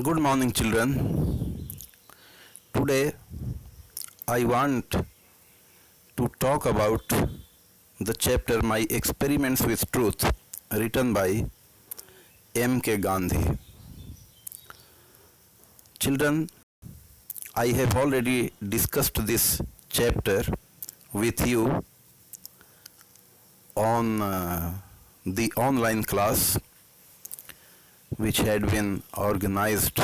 Good morning, children. Today I want to talk about the chapter My Experiments with Truth, written by M.K. Gandhi. Children, I have already discussed this chapter with you on the online class which had been organized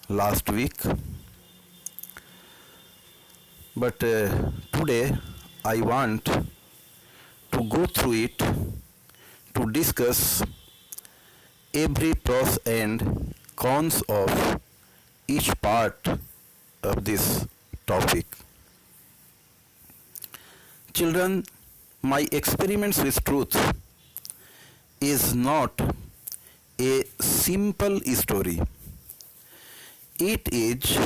last week. But today I want to go through it to discuss every pros and cons of each part of this topic. Children, my experiments with truth is not a simple story. It is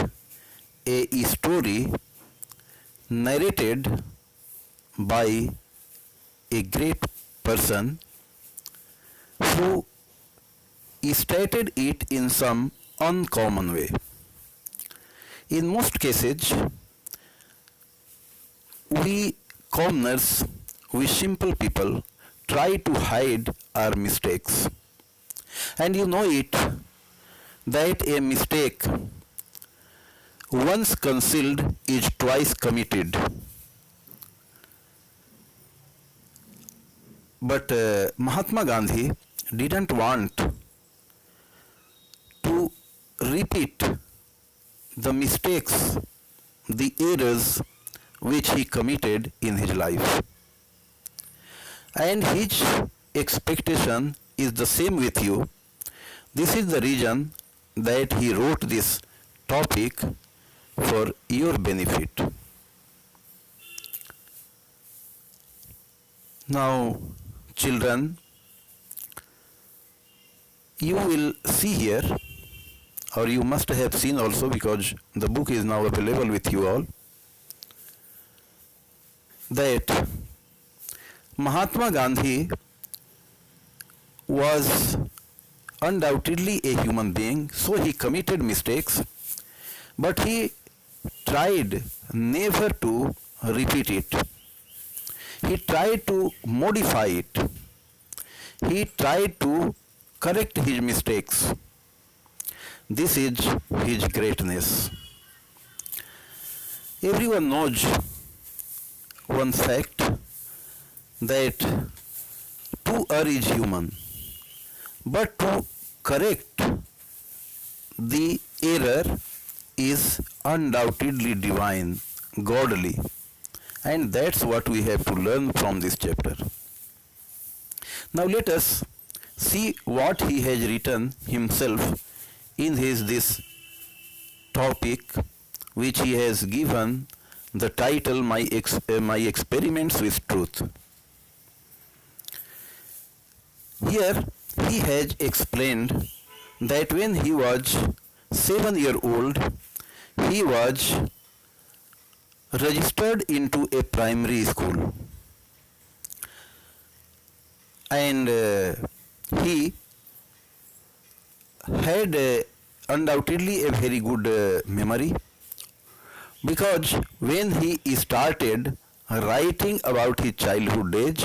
a story narrated by a great person who stated it in some uncommon way. In most cases, we commoners, we simple people, try to hide our mistakes. And you know it that a mistake once concealed is twice committed. But Mahatma Gandhi didn't want to repeat the mistakes, the errors which he committed in his life. And his expectation is the same with you. This is the reason that he wrote this topic for your benefit. Now, children, you will see here, or you must have seen also because the book is now available with you all, that Mahatma Gandhi was undoubtedly a human being, so he committed mistakes, but he tried never to repeat it. He tried to modify it. He tried to correct his mistakes. This is his greatness. Everyone knows one fact that to err is human, but to correct the error is undoubtedly divine, godly, and that's what we have to learn from this chapter. Now let us see what he has written himself in his this topic, which he has given the title My Experiments with Truth. Here he has explained that when he was 7-year-old, he was registered into a primary school, and he had undoubtedly a very good memory, because when he started writing about his childhood days,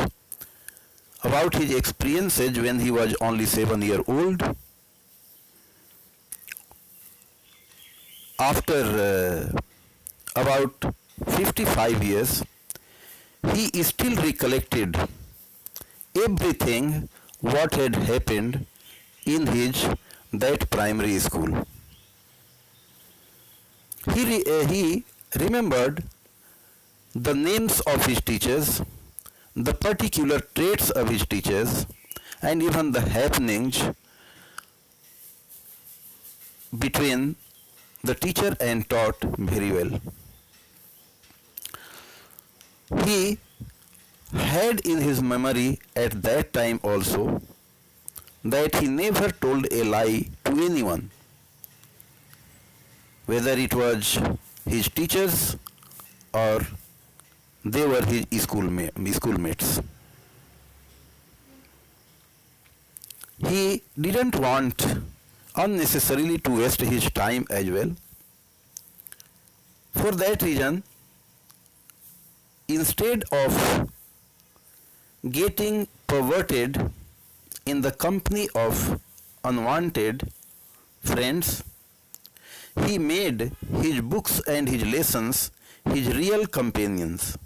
about his experiences when he was only 7-year-old, after about 55 years, he still recollected everything what had happened in his that primary school. He remembered the names of his teachers, the particular traits of his teachers, and even the happenings between the teacher and taught very well. He had in his memory at that time also that he never told a lie to anyone, whether it was his teachers or they were his schoolmates. He didn't want unnecessarily to waste his time as well. For that reason, instead of getting perverted in the company of unwanted friends, he made his books and his lessons his real companions.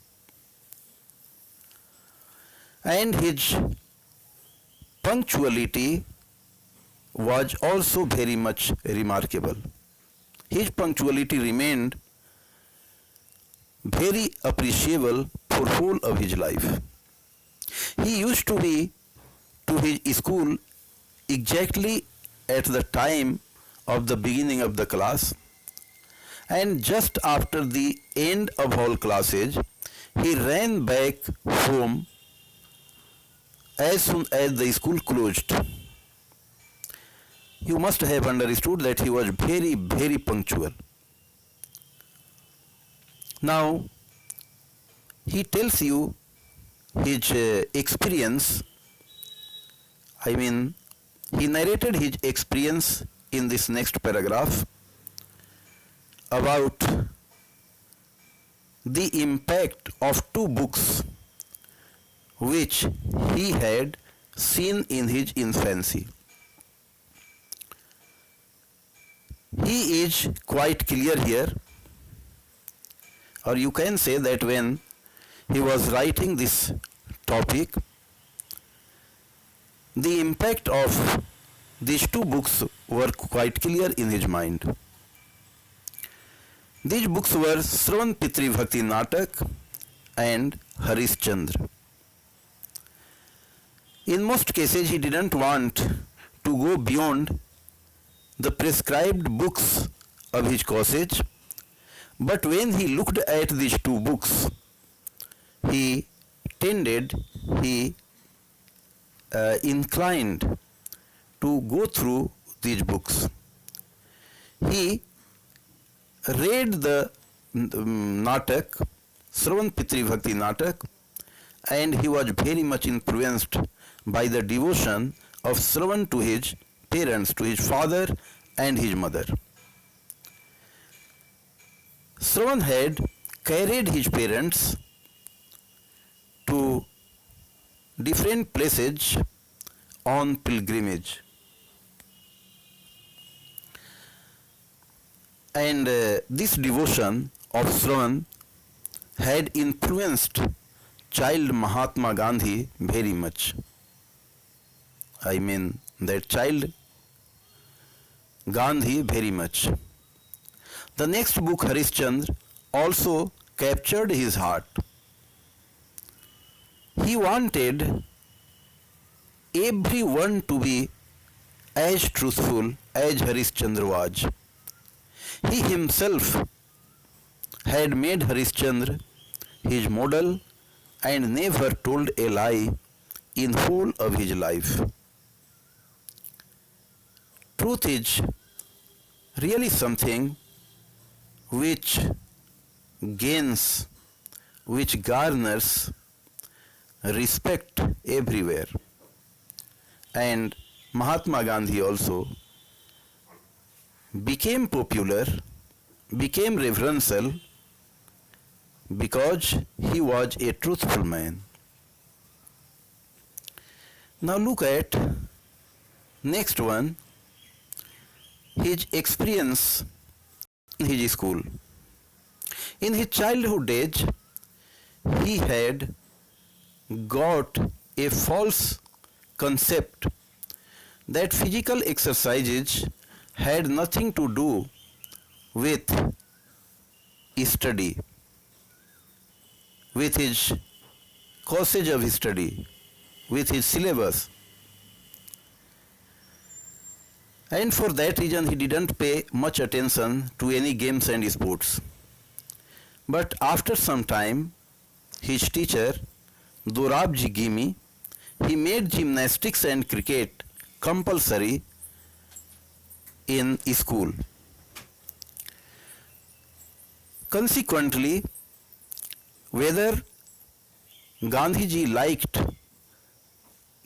And his punctuality was also very much remarkable. His punctuality remained very appreciable for whole of his life. He used to be to his school exactly at the time of the beginning of the class, and just after the end of all classes, he ran back home as soon as the school closed. You must have understood that he was very, very punctual. Now, he tells you his experience. I mean, he narrated his experience in this next paragraph about the impact of two books which he had seen in his infancy. He is quite clear here, or you can say that when he was writing this topic, the impact of these two books were quite clear in his mind. These books were Sravan Pitri Bhakti Natak and Harishchandra. In most cases, he didn't want to go beyond the prescribed books of his courses, but when he looked at these two books, he inclined to go through these books. He read the Natak, Sravan Pitri Bhakti Natak, and he was very much influenced by the devotion of Sravan to his parents, to his father and his mother. Sravan had carried his parents to different places on pilgrimage. And this devotion of Sravan had influenced child Mahatma Gandhi very much. I mean, that child Gandhi very much. The next book, Harishchandra, also captured his heart. He wanted everyone to be as truthful as Harishchandra was. He himself had made Harishchandra his model and never told a lie in whole of his life. Truth is really something which gains, which garners respect everywhere. And Mahatma Gandhi also became popular, became reverential because he was a truthful man. Now look at next one, his experience in his school. In his childhood days, he had got a false concept that physical exercises had nothing to do with study, with his courses of study, with his syllabus. And for that reason, he didn't pay much attention to any games and sports. But after some time, his teacher, Dorabji Gimi, he made gymnastics and cricket compulsory in school. Consequently, whether Gandhiji liked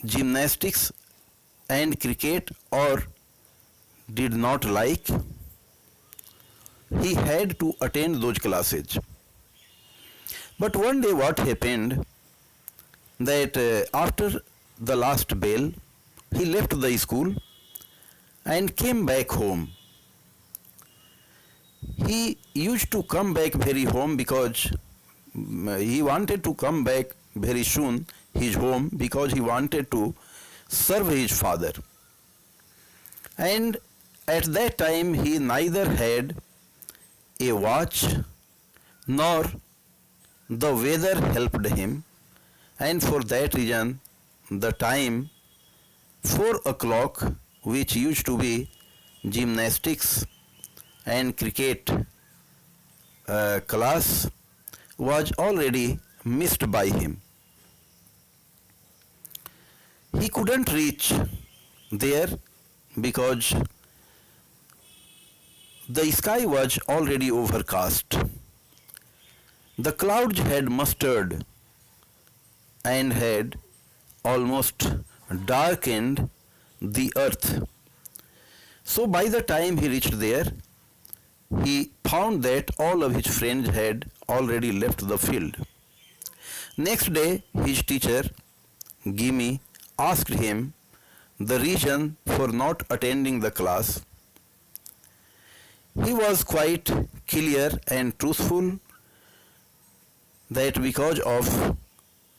gymnastics and cricket or did not like, he had to attend those classes. But one day what happened that after the last bell, he left the school and came back home. He used to come back very home because he wanted to come back very soon his home because he wanted to serve his father. And at that time he neither had a watch nor the weather helped him, and for that reason the time 4 o'clock, which used to be gymnastics and cricket class, was already missed by him. He couldn't reach there because the sky was already overcast. The clouds had mustered and had almost darkened the earth. So by the time he reached there, he found that all of his friends had already left the field. Next day, his teacher, Gimme, asked him the reason for not attending the class. He was quite clear and truthful that because of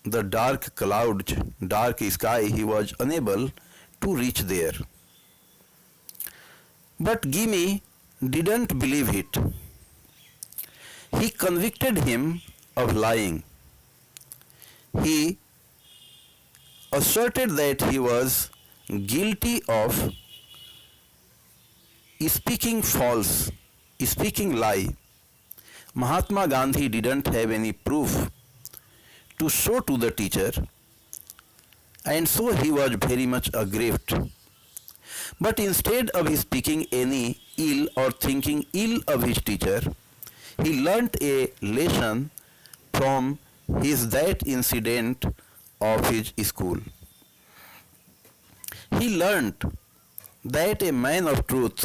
the dark clouds, dark sky, he was unable to reach there. But Gimme didn't believe it. He convicted him of lying. He asserted that he was guilty of speaking false, speaking lie. Mahatma Gandhi didn't have any proof to show to the teacher, and so he was very much aggrieved. But instead of speaking any ill or thinking ill of his teacher, he learnt a lesson from that incident of his school. He learnt that a man of truth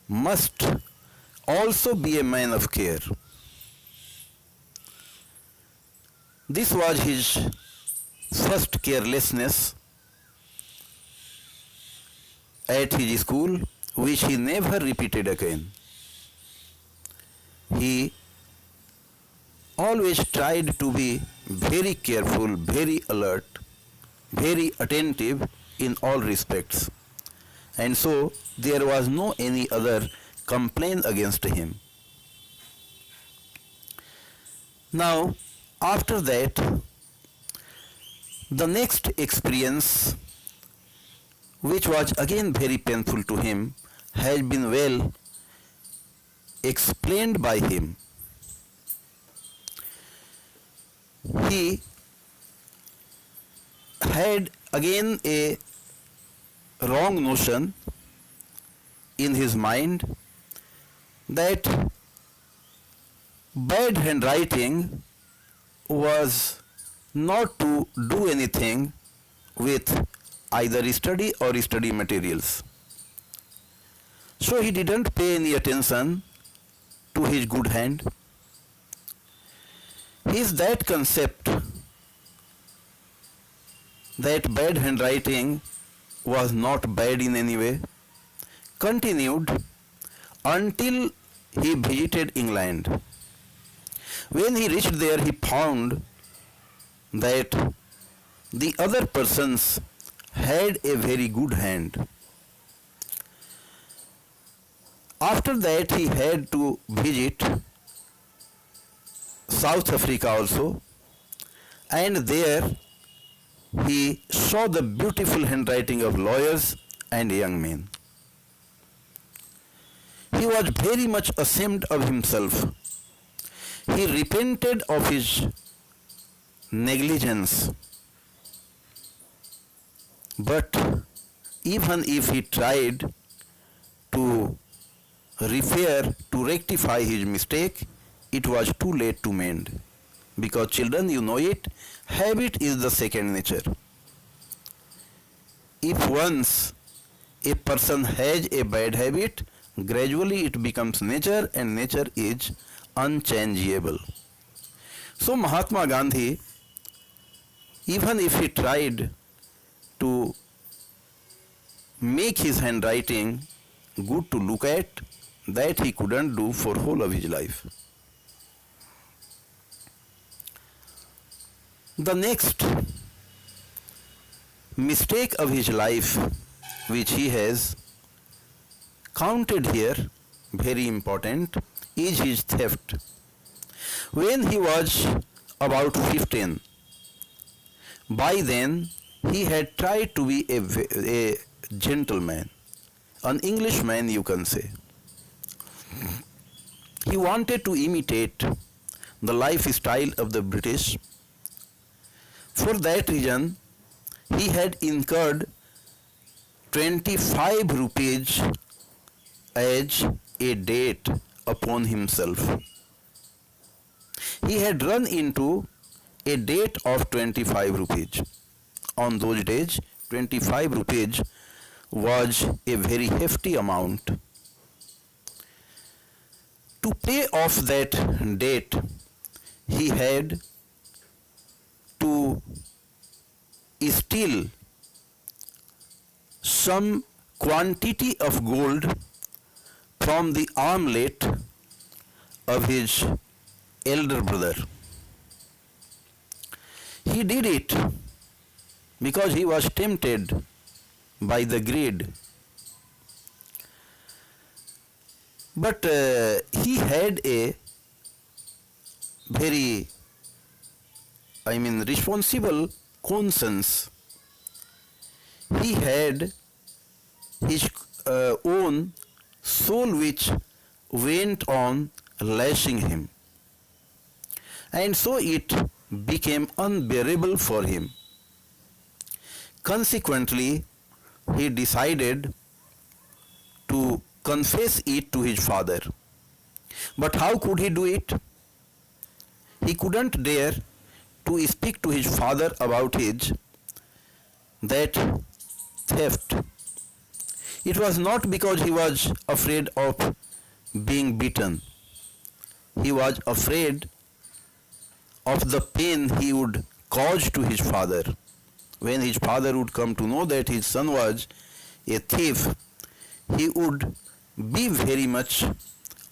must also be a man of care. This was his first carelessness at his school, which he never repeated again. He always tried to be very careful, very alert, very attentive in all respects. And so there was no any other complaint against him. Now, after that, the next experience, which was again very painful to him, has been well explained by him. He had again a wrong notion in his mind that bad handwriting was not to do anything with either study or study materials. So he didn't pay any attention to his good hand. His that concept that bad handwriting was not bad in any way continued until he visited England. When he reached there, he found that the other persons had a very good hand. After that, he had to visit South Africa also, and there he saw the beautiful handwriting of lawyers and young men. He was very much ashamed of himself. He repented of his negligence. But even if he tried to repair, to rectify his mistake, it was too late to mend. Because children, you know it, habit is the second nature. If once a person has a bad habit, gradually it becomes nature and nature is unchangeable. So Mahatma Gandhi, even if he tried to make his handwriting good to look at, that he couldn't do for whole of his life. The next mistake of his life which he has counted here, very important, is his theft. When he was about 15, by then he had tried to be a gentleman, an Englishman you can say. He wanted to imitate the lifestyle of the British. For that reason, he had incurred 25 rupees as a debt upon himself. He had run into a debt of 25 rupees. On those days, 25 rupees was a very hefty amount. To pay off that debt, he had to steal some quantity of gold from the armlet of his elder brother. He did it because he was tempted by the greed. But he had a very, responsible conscience. He had his own soul which went on lashing him. And so it became unbearable for him. Consequently, he decided to confess it to his father. But how could he do it? He couldn't dare to speak to his father about that theft. It was not because he was afraid of being beaten. He was afraid of the pain he would cause to his father. When his father would come to know that his son was a thief, he would be very much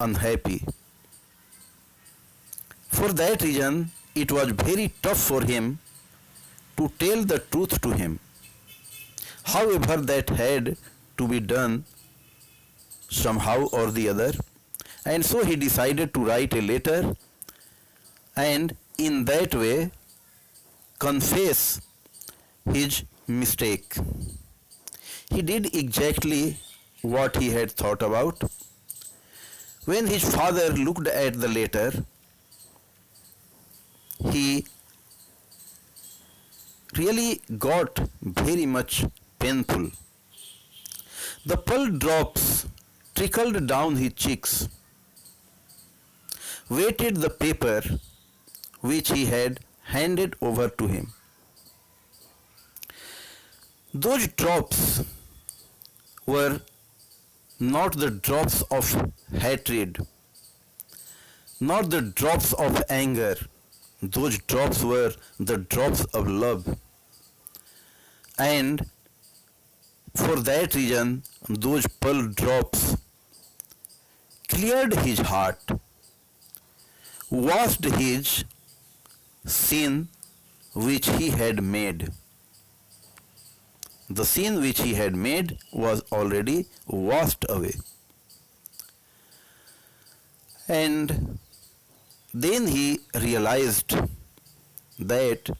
unhappy. For that reason, it was very tough for him to tell the truth to him. However, that had to be done somehow or the other, and so he decided to write a letter and in that way confess his mistake. He did exactly what he had thought about. When his father looked at the letter, he really got very much painful. The pearl drops trickled down his cheeks, wetted the paper which he had handed over to him. Those drops were not the drops of hatred, not the drops of anger. Those drops were the drops of love. And for that reason, those pearl drops cleared his heart, washed his sin which he had made. The sin which he had made was already washed away. And then he realized that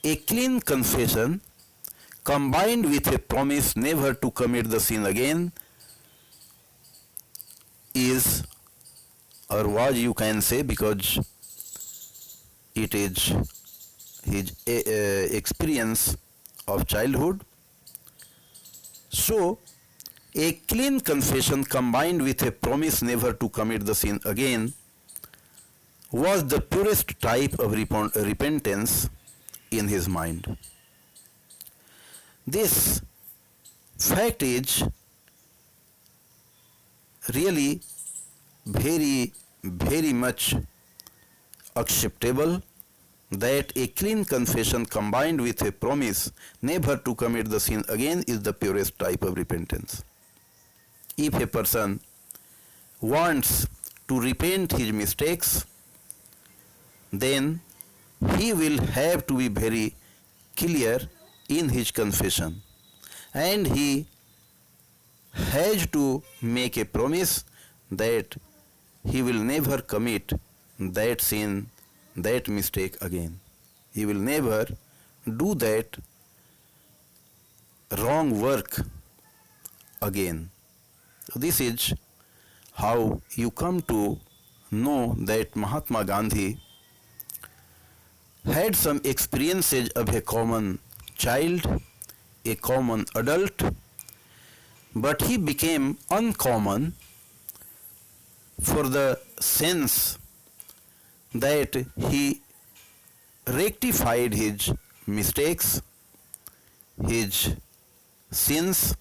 a clean confession combined with a promise never to commit the sin again is, or was you can say, because it is his experience of childhood. So, a clean confession combined with a promise never to commit the sin again was the purest type of repentance in his mind. This fact is really very much acceptable that a clean confession combined with a promise never to commit the sin again is the purest type of repentance. If a person wants to repent his mistakes, then he will have to be very clear in his confession, and he has to make a promise that he will never commit that sin, that mistake again. He will never do that wrong work again. So this is how you come to know that Mahatma Gandhi had some experiences of a common child, a common adult, but he became uncommon for the sense that he rectified his mistakes, his sins,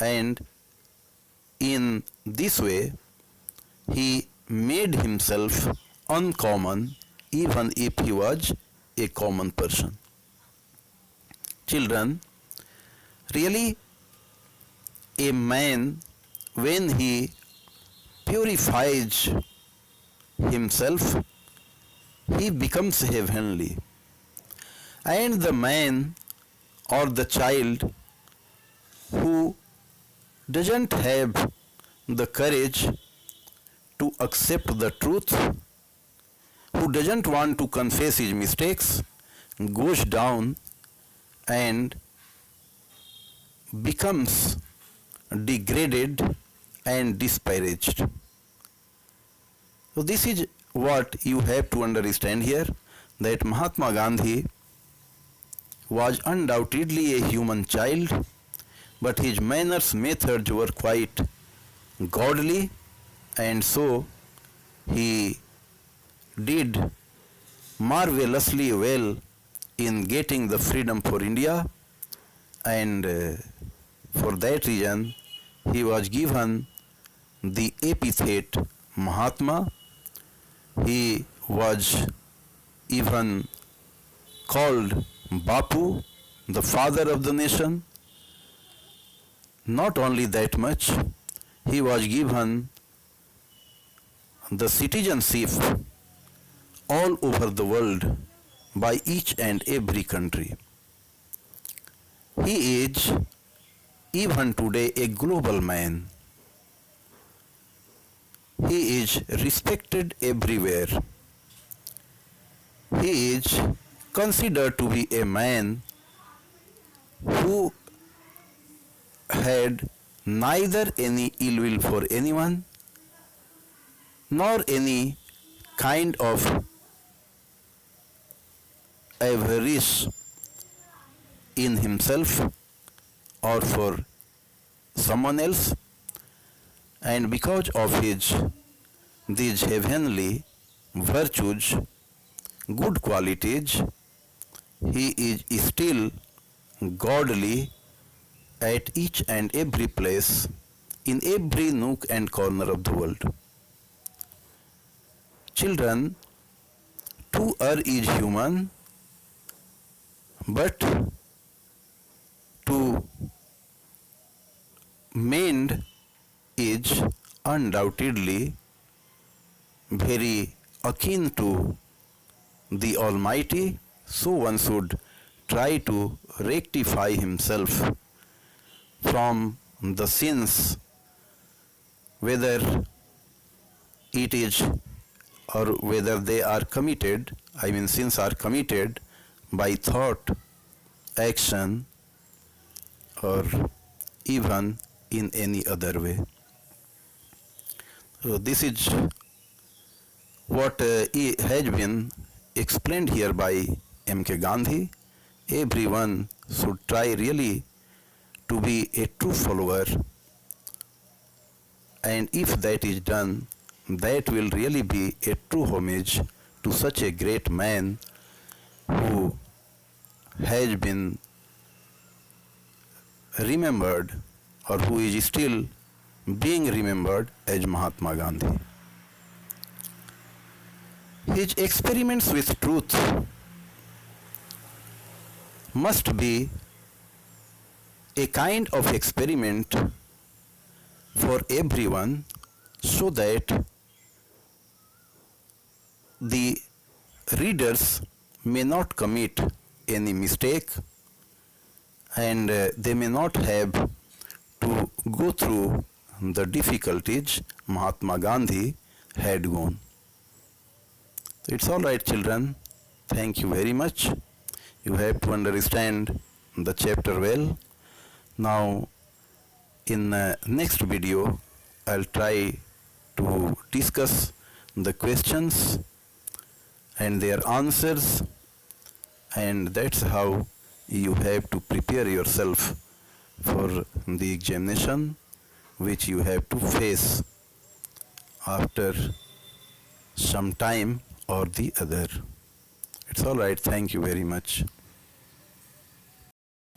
and in this way he made himself uncommon even if he was a common person. Children, really a man, when he purifies himself, he becomes heavenly. And the man or the child who doesn't have the courage to accept the truth, who doesn't want to confess his mistakes, goes down and becomes degraded and disparaged. So this is what you have to understand here, that Mahatma Gandhi was undoubtedly a human child, but his manners, methods were quite godly, and so he did marvelously well in getting the freedom for India, and for that reason he was given the epithet Mahatma. He was even called Bapu, the father of the nation. Not only that much, he was given the citizenship all over the world by each and every country. He is even today a global man. He is respected everywhere. He is considered to be a man who had neither any ill will for anyone nor any kind of avarice in himself or for someone else, and because of these heavenly virtues, good qualities, he is still godly at each and every place, in every nook and corner of the world. Children, to err is human, but to mend is undoubtedly very akin to the Almighty, so one should try to rectify himself from the sins, whether it is or whether they are committed, sins are committed by thought, action, or even in any other way. So this is what has been explained here by M.K. Gandhi. Everyone should try really to be a true follower, and if that is done, that will really be a true homage to such a great man who has been remembered or who is still being remembered as Mahatma Gandhi. His experiments with truth must be a kind of experiment for everyone so that the readers may not commit any mistake and they may not have to go through the difficulties Mahatma Gandhi had gone. It's all right, children. Thank you very much. You have to understand the chapter well. Now, in the next video, I'll try to discuss the questions and their answers, and that's how you have to prepare yourself for the examination which you have to face after some time or the other. It's all right. Thank you very much.